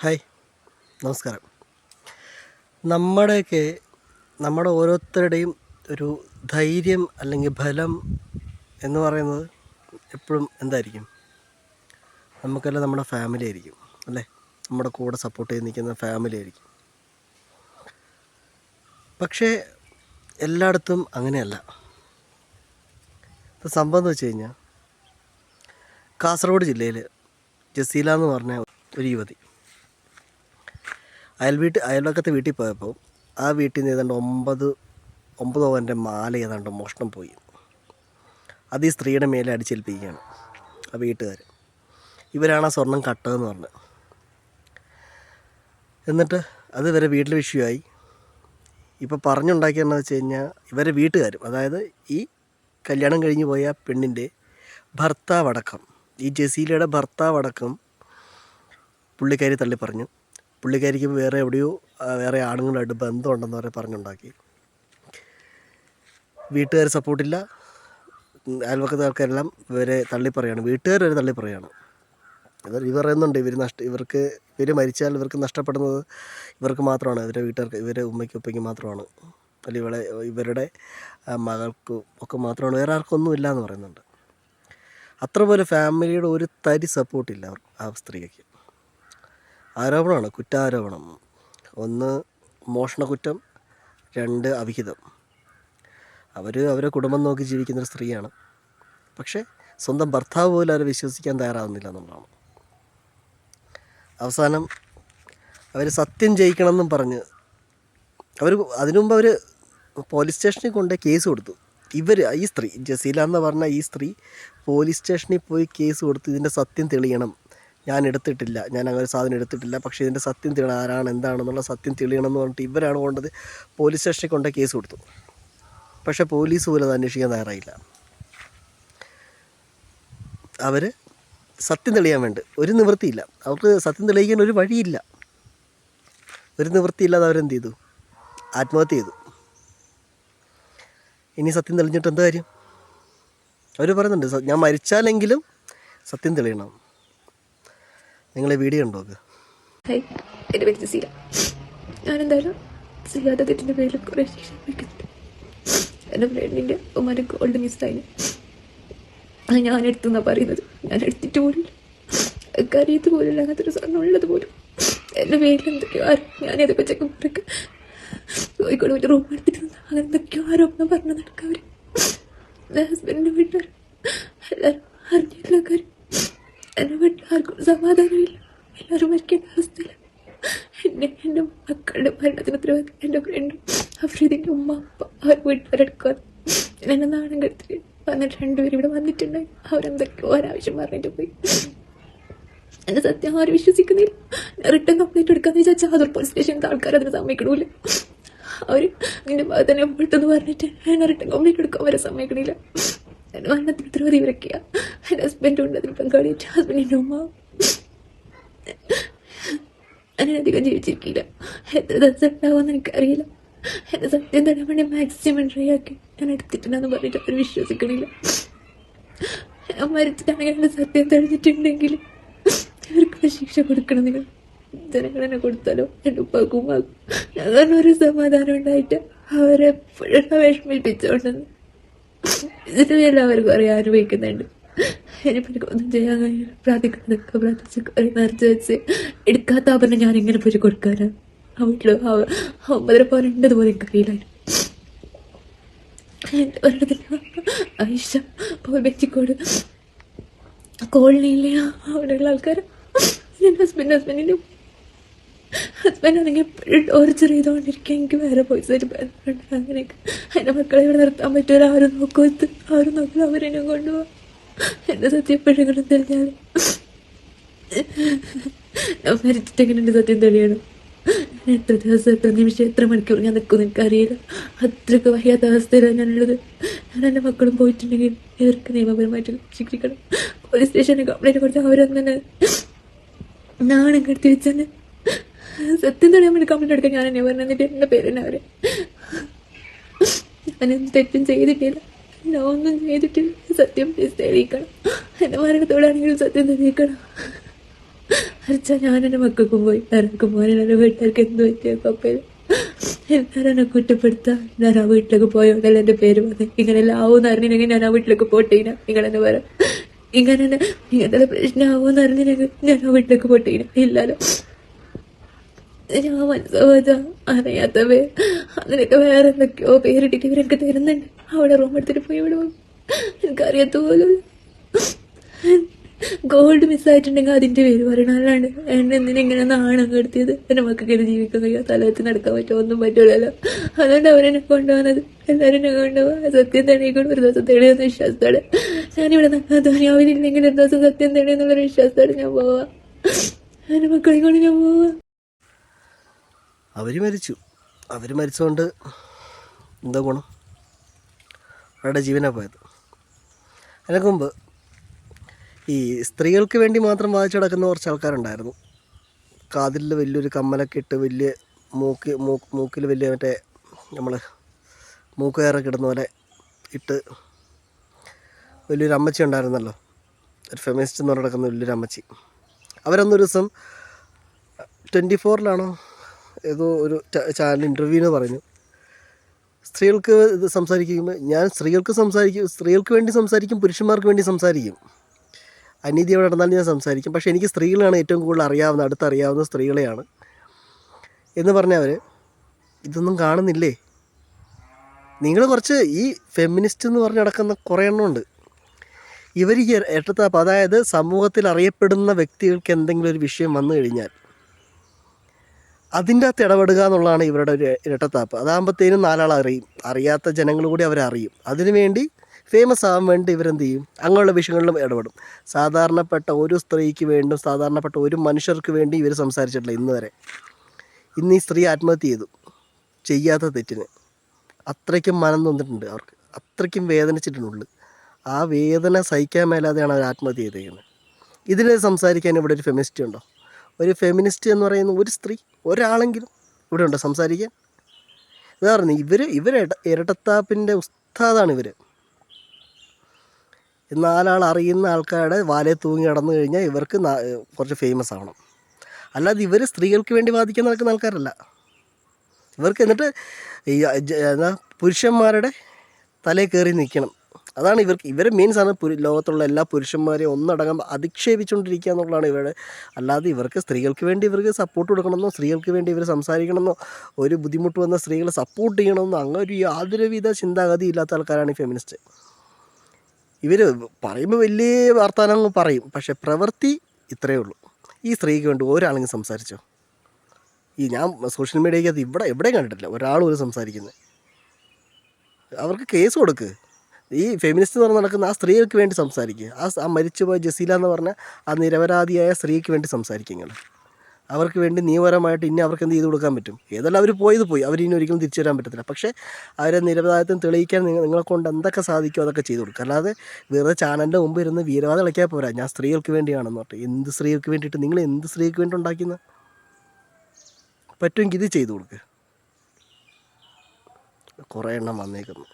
Hi, നമസ്കാരം. നമ്മുടെയൊക്കെ നമ്മുടെ ഓരോരുത്തരുടെയും ഒരു ധൈര്യം അല്ലെങ്കിൽ ബലം എന്ന് പറയുന്നത് എപ്പോഴും എന്തായിരിക്കും? നമുക്കെല്ലാം നമ്മുടെ ഫാമിലി ആയിരിക്കും അല്ലേ? നമ്മുടെ കൂടെ സപ്പോർട്ട് ചെയ്ത് നിൽക്കുന്ന ഫാമിലി ആയിരിക്കും. പക്ഷേ എല്ലായിടത്തും അങ്ങനെയല്ല. ഇപ്പോൾ സംഭവം എന്ന് വെച്ച് കഴിഞ്ഞാൽ, കാസർഗോഡ് ജില്ലയിൽ ജസീല എന്ന് പറഞ്ഞ ഒരു യുവതി അയൽവക്കത്തെ വീട്ടിൽ പോയപ്പോൾ ആ വീട്ടിൽ നിന്ന് ഏതാണ്ട് ഒമ്പത് പവൻ്റെ മാല ഏതാണ്ട് മോഷണം പോയി. അത് ഈ സ്ത്രീയുടെ മേലെ അടിച്ചേൽപ്പിക്കുകയാണ് ആ വീട്ടുകാർ. ഇവരാണ് ആ സ്വർണം കട്ടതെന്ന് പറഞ്ഞത്. എന്നിട്ട് അത് ഇവരെ വീട്ടിൽ വിഷയമായി. ഇപ്പോൾ പറഞ്ഞുണ്ടാക്കിയതെന്ന് വെച്ച് കഴിഞ്ഞാൽ, ഇവരെ വീട്ടുകാരും, അതായത് ഈ കല്യാണം കഴിഞ്ഞ് പോയ പെണ്ണിൻ്റെ ഭർത്താവടക്കം, ഈ ജസീലയുടെ ഭർത്താവടക്കം പുള്ളിക്കാരി തള്ളി പറഞ്ഞു. പുള്ളിക്കാരിക്ക് വേറെ ആണുങ്ങളായിട്ട് ബന്ധമുണ്ടെന്ന് വരെ പറഞ്ഞുണ്ടാക്കി. വീട്ടുകാർ സപ്പോർട്ടില്ല, അയൽവക്കത്തെ ആൾക്കാരെല്ലാം ഇവരെ തള്ളിപ്പറയാണ്, വീട്ടുകാർ വരെ തള്ളിപ്പറയാണ്. ഇവർ പറയുന്നുണ്ട് ഇവർ മരിച്ചാൽ ഇവർക്ക് നഷ്ടപ്പെടുന്നത് ഇവർക്ക് മാത്രമാണ്, ഇവരുടെ വീട്ടുകാർക്ക്, ഇവരെ ഉമ്മയ്ക്കും ഉപ്പയ്ക്കും മാത്രമാണ്, അല്ലെങ്കിൽ ഇവരുടെ മകൾക്ക് ഒക്കെ മാത്രമാണ്, വേറെ ആർക്കൊന്നും ഇല്ല എന്ന് പറയുന്നുണ്ട്. അത്ര പോലെ ഫാമിലിയുടെ ഒരു തരി സപ്പോർട്ടില്ല അവർക്ക്, ആ സ്ത്രീക്ക്. ആരോപണമാണ്, കുറ്റാരോപണം. 1 മോഷണക്കുറ്റം, 2 അവിഹിതം. അവരെ കുടുംബം നോക്കി ജീവിക്കുന്നൊരു സ്ത്രീയാണ്. പക്ഷേ സ്വന്തം ഭർത്താവ് പോലും അവരെ വിശ്വസിക്കാൻ തയ്യാറാവുന്നില്ല എന്നുള്ളതാണ്. അവസാനം അവർ സത്യം ജയിക്കണമെന്നും പറഞ്ഞ് അതിനു മുമ്പ് അവർ പോലീസ് സ്റ്റേഷനിൽ കൊണ്ട് കേസ് കൊടുത്തു. ഈ സ്ത്രീ ജസീല എന്ന് പറഞ്ഞ ഈ സ്ത്രീ പോലീസ് സ്റ്റേഷനിൽ പോയി കേസ് കൊടുത്തു. ഇതിൻ്റെ സത്യം തെളിയണം, ഞാൻ അങ്ങനെ സാധനം എടുത്തിട്ടില്ല, പക്ഷേ ഇതിൻ്റെ സത്യം തെളിയണം, ആരാണ് എന്താണെന്നുള്ള സത്യം തെളിയണം എന്ന് പറഞ്ഞിട്ട് ഇവരാണ് കൊണ്ടത് പോലീസ് സ്റ്റേഷനിൽ കൊണ്ട് കേസ് കൊടുത്തു. പക്ഷേ പോലീസ് പോലും അത് അന്വേഷിക്കാൻ തയ്യാറായില്ല. അവർ സത്യം തെളിയാൻ വേണ്ടി ഒരു നിവൃത്തിയില്ല, അവർക്ക് സത്യം തെളിയിക്കാൻ ഒരു വഴിയില്ല. ഒരു നിവൃത്തിയില്ലാതെ അവരെന്ത് ചെയ്തു? ആത്മഹത്യ ചെയ്തു. ഇനി സത്യം തെളിഞ്ഞിട്ട് എന്താ കാര്യം? അവർ പറയുന്നുണ്ട്, ഞാൻ മരിച്ചാലെങ്കിലും സത്യം തെളിയണം. നിങ്ങൾ വീഡിയോ ഉണ്ടോ? ഹായ്, എൻ്റെ പേര് ജസീല. ഞാനെന്തായാലും ചെയ്യാത്ത തെറ്റിൻ്റെ പേരിൽ കുറേ ശിക്ഷ വയ്ക്കുന്നുണ്ട്. എൻ്റെ ഫ്രണ്ടിൻ്റെ ഉമ്മാൻ്റെ ഗോൾഡ് മിസ്സായിന്. അത് ഞാൻ എടുത്തെന്നാണ് പറയുന്നത്. ഞാൻ എടുത്തിട്ട് പോലില്ല, കറിയത്ത് പോലില്ല, അങ്ങനത്തെ ഒരു സാധനം ഉള്ളത് പോലും. എൻ്റെ പേരിൽ എന്തൊക്കെയോ ഞാനതൊക്കെ ചെക്കപ്പൊക്കെ കോഴിക്കോട് പോയിട്ട് റൂം എടുത്തിട്ട് അങ്ങനെ എന്തൊക്കെയോ ആരോപണം പറഞ്ഞു നടക്കുക. അവർ എൻ്റെ ഹസ്ബൻഡിൻ്റെ വീട്ടുകാർ എല്ലാവരും അറിഞ്ഞില്ല കാര്യം. എൻ്റെ വീട്ടിൽ ആർക്കും സമാധാനമില്ല, എല്ലാവരും മരിക്കേണ്ട അവസ്ഥയില്ല. എൻ്റെ മക്കളുടെ മരണത്തിന് ഉത്തരവാദി എൻ്റെ ഫ്രണ്ടും അഫ്രീദിൻ്റെ ഉമ്മ അപ്പ അവർ വീട്ടുകാരെടുക്കാതെ എന്നെ നാണം കെടുത്തിട്ട് വന്നിട്ട് 2 പേര് ഇവിടെ വന്നിട്ടുണ്ടായി. അവരെന്തൊക്കെയോ ഒരാവശ്യം പറഞ്ഞിട്ട് പോയി. എൻ്റെ സത്യം ആരും വിശ്വസിക്കുന്നില്ല. റിട്ടേൺ കംപ്ലൈൻറ്റ് എടുക്കാമെന്ന് വിചാരിച്ചാൽ അതൊരു പോലീസ് സ്റ്റേഷനിലെ ആൾക്കാർ അതിന് സമ്മതിക്കണില്ല. അവർ നിൻ്റെ ഭാഗത്ത് തന്നെ പെട്ടെന്ന് പറഞ്ഞിട്ട് എന്നെ റിട്ടേൺ കംപ്ലൈൻറ്റ് എടുക്കാൻ വരെ സമ്മതിക്കണില്ല. എൻ്റെ മരണത്തിന് ഉത്തരവാദി ഇവരൊക്കെയാണ്. എൻ്റെ ഹസ്ബൻഡും ഉണ്ട് അതിൽ പങ്കാളിയിട്ട്, ഹസ്ബൻഡിൻ്റെ ഉമ്മ. അതിനധികം ജീവിച്ചിരിക്കില്ല, എത്ര ദിവസം ഉണ്ടാവുമെന്ന് എനിക്കറിയില്ല. എൻ്റെ സത്യം തരാൻ വേണ്ടി മാക്സിമം ട്രൈ ആക്കി ഞാൻ എടുത്തിട്ടുണ്ടെന്ന് പറഞ്ഞിട്ട് അവർ വിശ്വസിക്കണില്ല. ഞാൻ മരിച്ചിട്ടാണെങ്കിൽ എൻ്റെ സത്യം തെളിഞ്ഞിട്ടുണ്ടെങ്കിൽ ഇവർക്ക് ശിക്ഷ കൊടുക്കണം. നിങ്ങൾ ജനങ്ങളെന്നെ കൊടുത്താലോ എൻ്റെ ഉപ്പാക്കും ഉമ്മാക്കും ഞങ്ങളൊരു സമാധാനം ഉണ്ടായിട്ട് അവരെപ്പോഴും വിഷമിപ്പിച്ചോണ്ടെന്ന് ഇതിന് മേലെ അവർ കുറേ അനുഭവിക്കുന്നുണ്ട്. ഇനിയിപ്പോൾ എനിക്കൊന്നും ചെയ്യാൻ കഴിയില്ല. പ്രാർത്ഥിക്കുന്നതൊക്കെ പ്രാർത്ഥിച്ച് കുറേ നിറച്ച് വെച്ച് എടുക്കാത്ത ആഭരണം ഞാൻ എങ്ങനെ പോയി കൊടുക്കാനാണ്? ആ വീട്ടിൽ 9.5 പവൻ ഉണ്ടതുപോലെ എനിക്കറിയില്ലായിരുന്നു. എൻ്റെ ഒരിടത്തിൽ ഐഷ പോയി വെച്ചിക്കോട് കോളനിയിലെ അവിടെയുള്ള ആൾക്കാർ എൻ്റെ ഹസ്ബൻഡിൻ്റെ ഹസ്ബൻഡാണെങ്കിൽ എപ്പോഴും ടോർച്ചർ ചെയ്തുകൊണ്ടിരിക്കുക. എനിക്ക് വേറെ പോയിസായിട്ട് ബന്ധമുണ്ട്. അങ്ങനെയൊക്കെ എൻ്റെ മക്കളെ ഇവിടെ നിർത്താൻ പറ്റില്ല. ആരും നോക്കില്ല, അവരെന്നെ കൊണ്ടുപോകാം. എൻ്റെ സത്യം എപ്പോഴെങ്കിലും തെളിഞ്ഞാൽ ഞാൻ മരിച്ചിട്ടെങ്ങനെ എൻ്റെ സത്യം തെളിയണം? എത്ര ദിവസം, എത്ര നിമിഷം, എത്ര മണിക്കൂർ ഞാൻ നിൽക്കുമെന്ന് എനിക്കറിയില്ല. അത്രയ്ക്ക് വയ്യാത്ത അവസ്ഥയിലാണ് ഞാനുള്ളത്. ഞാൻ എൻ്റെ മക്കളും പോയിട്ടുണ്ടെങ്കിൽ ഇവർക്ക് നിയമപരമായിട്ട് ശിക്ഷിക്കണം. പോലീസ് സ്റ്റേഷനിൽ കംപ്ലൈൻറ്റ് കൊടുത്താൽ അവരൊന്നെ നാണം കെടുത്തി വെച്ചെന്നെ സത്യം തെളിയാൻ വേണ്ടി കംപ്ലൈൻറ്റ് എടുക്കാൻ ഞാൻ എന്നെ പറഞ്ഞു. എന്നിട്ട് എൻ്റെ പേര് തന്നെ അവരെ ഞാനെന്ത് തെറ്റും ചെയ്തിട്ടില്ല, ഞാൻ ഒന്നും ചെയ്തിട്ടില്ല. സത്യം തെളിയിക്കണം. എൻ്റെ മരണത്തോടാണെങ്കിലും സത്യം തെളിയിക്കണം. മരിച്ചാ ഞാൻ എൻ്റെ മക്കൾക്കും പോയി ആർക്കും പോകാൻ എൻ്റെ വീട്ടുകാർക്ക് എന്ത് പറ്റിയ കപ്പയിൽ എല്ലാവരും എന്നെ കുറ്റപ്പെടുത്താം. ഞാൻ ആ വീട്ടിലേക്ക് പോയോന്നല്ല എൻ്റെ പേര് വന്ന് ഇങ്ങനെല്ലാം ആവുമെന്ന് അറിഞ്ഞില്ലെങ്കിൽ ഞാൻ ആ വീട്ടിലേക്ക് പോട്ടീന. നിങ്ങളെന്നെ പറ ഇങ്ങനെ ഇങ്ങനത്തെ പ്രശ്നമാവുമെന്ന് അറിഞ്ഞില്ലെങ്കിൽ ഞാൻ ആ വീട്ടിലേക്ക് പോട്ടീന. ഇല്ലല്ലോ, ഞാൻ മനസ്സാവാത്ത അറിയാത്ത പേര് അതിനൊക്കെ വേറെ എന്തൊക്കെയോ പേരിട്ടിട്ട് ഇവരെനിക്ക് തരുന്നുണ്ട്. അവിടെ റൂം എടുത്തിട്ട് പോയി ഇവിടെ പോകും. എനിക്കറിയാത്ത പോലും ഗോൾഡ് മിസ്സായിട്ടുണ്ടെങ്കിൽ അതിൻ്റെ പേര് പറയണം. അല്ലാണ്ട് എന്നെ എന്തിനാ ഇങ്ങനെ നാണം കെടുത്തിയത്? എൻ്റെ മക്കൾക്ക് എന്നെ ജീവിക്കാൻ കഴിയുമോ? സ്ഥലത്ത് നടക്കാൻ പറ്റുമോ? ഒന്നും പറ്റില്ലല്ലോ. അതുകൊണ്ട് അവരെന്നെ കൊണ്ടുപോകുന്നത്. എല്ലാവരും എന്നെ കൊണ്ടുപോകാൻ സത്യം തെളിയിക്കൊണ്ട് ഒരു ദിവസം തെളിയുന്ന വിശ്വാസത്തോടെ ഞാനിവിടെ ധനിയാവിനില്ലെങ്കിൽ ഒരു ദിവസം സത്യം തെളിയുന്നുള്ളൊരു വിശ്വാസത്തോടെ ഞാൻ പോവാം. എൻ്റെ മക്കളെ കൊണ്ട് ഞാൻ പോവാം. അവർ മരിച്ചുകൊണ്ട് എന്താ ഗുണം? അവരുടെ ജീവനാണ് പോയത്. അതിനൊക്കെ മുമ്പ് ഈ സ്ത്രീകൾക്ക് വേണ്ടി മാത്രം വാദിച്ചു കിടക്കുന്ന കുറച്ച് ആൾക്കാരുണ്ടായിരുന്നു. കാതിൽ വലിയൊരു കമ്മലൊക്കെ ഇട്ട് വലിയ മൂക്കിൽ വലിയ മറ്റേ നമ്മൾ മൂക്കുകയറൊക്കെ ഇടുന്ന പോലെ ഇട്ട് വലിയൊരു അമ്മച്ചി ഉണ്ടായിരുന്നല്ലോ, ഒരു ഫെമിനിസ്റ്റ് എന്ന് പറഞ്ഞ് കിടക്കുന്ന വലിയൊരു അമ്മച്ചി. അവരൊന്നൊരു ദിവസം 24-ലാണോ ഏതോ ഒരു ചാനൽ ഇൻ്റർവ്യൂവിന് പറഞ്ഞു, സ്ത്രീകൾക്ക് ഇത് സംസാരിക്കുമ്പോൾ ഞാൻ സ്ത്രീകൾക്ക് വേണ്ടി സംസാരിക്കും, പുരുഷന്മാർക്ക് വേണ്ടി സംസാരിക്കും, അനീതി എവിടെ നടന്നാലും ഞാൻ സംസാരിക്കും, പക്ഷേ എനിക്ക് സ്ത്രീകളാണ് ഏറ്റവും കൂടുതൽ അടുത്തറിയാവുന്ന സ്ത്രീകളെയാണ് എന്ന് പറഞ്ഞവർ ഇതൊന്നും കാണുന്നില്ലേ? നിങ്ങൾ കുറച്ച് ഈ ഫെമിനിസ്റ്റ് എന്ന് പറഞ്ഞ് നടക്കുന്ന കുറേ എണ്ണമുണ്ട്. ഇവർ ഈ ഇരട്ടത്താപ്പ്, അതായത് സമൂഹത്തിൽ അറിയപ്പെടുന്ന വ്യക്തികൾക്ക് എന്തെങ്കിലും ഒരു വിഷയം വന്നു കഴിഞ്ഞാൽ അതിൻ്റെ അകത്ത് ഇടപെടുക എന്നുള്ളതാണ് ഇവരുടെ ഒരു ഇരട്ടത്താപ്പ്. അതാകുമ്പോഴത്തേനും നാലാൾ അറിയാത്ത ജനങ്ങൾ കൂടി അവരറിയും. അതിനുവേണ്ടി ഫേമസ് ആകാൻ വേണ്ടി ഇവരെന്ത് ചെയ്യും? അങ്ങനെയുള്ള വിഷയങ്ങളിലും ഇടപെടും. സാധാരണപ്പെട്ട ഒരു സ്ത്രീക്ക് വേണ്ടും സാധാരണപ്പെട്ട ഒരു മനുഷ്യർക്ക് വേണ്ടി ഇവർ സംസാരിച്ചിട്ടില്ല ഇന്ന് വരെ. ഇന്ന് ഈ സ്ത്രീ ആത്മഹത്യ ചെയ്തു, ചെയ്യാത്ത തെറ്റിന്. അത്രയ്ക്കും മനം നൊന്നിട്ടുണ്ട് അവർക്ക്, അത്രയ്ക്കും വേദനിച്ചിട്ടുണ്ട്. ആ വേദന സഹിക്കാൻ മേലാതെയാണ് അവർ ആത്മഹത്യ ചെയ്തേക്കുന്നത്. ഇതിനെ സംസാരിക്കാൻ ഇവിടെ ഒരു ഫെമിനിസ്റ്റ് ഉണ്ടോ? ഒരു ഫെമിനിസ്റ്റ് എന്ന് പറയുന്ന ഒരു സ്ത്രീ, ഒരാളെങ്കിലും ഇവിടെ ഉണ്ടോ സംസാരിക്കാൻ? ഇതാ പറഞ്ഞു ഇവർ ഇരട്ടത്താപ്പിൻ്റെ ഉസ്താദാണ് ഇവർ. നാലാൾ അറിയുന്ന ആൾക്കാരുടെ വാലേ തൂങ്ങി നടന്നു കഴിഞ്ഞാൽ ഇവർക്ക് കുറച്ച് ഫേമസ് ആവണം. അല്ലാതെ ഇവർ സ്ത്രീകൾക്ക് വേണ്ടി വാദിക്കാൻ നടക്കുന്ന ആൾക്കാരല്ല. ഇവർക്ക് എന്നിട്ട് ഈ പുരുഷന്മാരുടെ തലയിൽ കയറി നിൽക്കണം. അതാണ് ഇവരെ മെയിൻ സാധനം. ലോകത്തുള്ള എല്ലാ പുരുഷന്മാരെയും ഒന്നടങ്കം അധിക്ഷേപിച്ചുകൊണ്ടിരിക്കുക എന്നുള്ളതാണ് ഇവരുടെ. അല്ലാതെ ഇവർക്ക് സ്ത്രീകൾക്ക് വേണ്ടി ഇവർക്ക് സപ്പോർട്ട് കൊടുക്കണമെന്നോ സ്ത്രീകൾക്ക് വേണ്ടി ഇവർ സംസാരിക്കണമെന്നോ ഒരു ബുദ്ധിമുട്ട് വന്ന സ്ത്രീകളെ സപ്പോർട്ട് ചെയ്യണമെന്നോ അങ്ങനെ ഒരു യാതൊരുവിധ ചിന്താഗതി ഇല്ലാത്ത ആൾക്കാരാണ് ഈ ഫെമിനിസ്റ്റ്. ഇവർ പറയുമ്പോൾ വലിയ വർത്തമാനങ്ങൾ പറയും, പക്ഷേ പ്രവൃത്തി ഇത്രയേ ഉള്ളൂ. ഈ സ്ത്രീക്ക് വേണ്ടി ഒരാളെങ്കിലും സംസാരിച്ചോ? ഞാൻ സോഷ്യൽ മീഡിയയ്ക്കകത്ത് എവിടെയും കണ്ടിട്ടില്ല ഒരാളും ഒരു സംസാരിക്കുന്നത്. അവർക്ക് കേസ് കൊടുക്ക്. ഈ ഫെമിനിസ്റ്റ് എന്ന് പറഞ്ഞ് നടക്കുന്ന ആ സ്ത്രീകൾക്ക് വേണ്ടി സംസാരിക്കുക. ആ മരിച്ചുപോയ ജസീല എന്ന് പറഞ്ഞ ആ നിരപരാധിയായ സ്ത്രീക്ക് വേണ്ടി സംസാരിക്കുക. അവർക്ക് വേണ്ടി നിയമപരമായിട്ട് ഇനി അവർക്ക് എന്ത് ചെയ്ത് കൊടുക്കാൻ പറ്റും? ഏതെല്ലാം അവർ പോയി അവരിനി ഒരിക്കലും തിരിച്ചു വരാൻ പറ്റത്തില്ല. പക്ഷേ അവരെ നിരപരാധിത്വം തെളിയിക്കാൻ നിങ്ങളെ കൊണ്ട് എന്തൊക്കെ സാധിക്കും അതൊക്കെ ചെയ്ത് കൊടുക്കുക. അല്ലാതെ വെറുതെ ചാനലിൻ്റെ മുമ്പ് ഇരുന്ന് വീരവാദം കളിക്കാൻ പോരാ. ഞാൻ സ്ത്രീകൾക്ക് വേണ്ടിയാണെന്ന് പറഞ്ഞിട്ട് എന്ത് സ്ത്രീകൾക്ക് വേണ്ടിയിട്ട് നിങ്ങൾ എന്ത് സ്ത്രീക്ക് വേണ്ടി ഉണ്ടാക്കുന്ന? പറ്റുമെങ്കിൽ ഇത് ചെയ്ത് കൊടുക്കുക. കുറേ എണ്ണം വന്നേക്കുന്നു.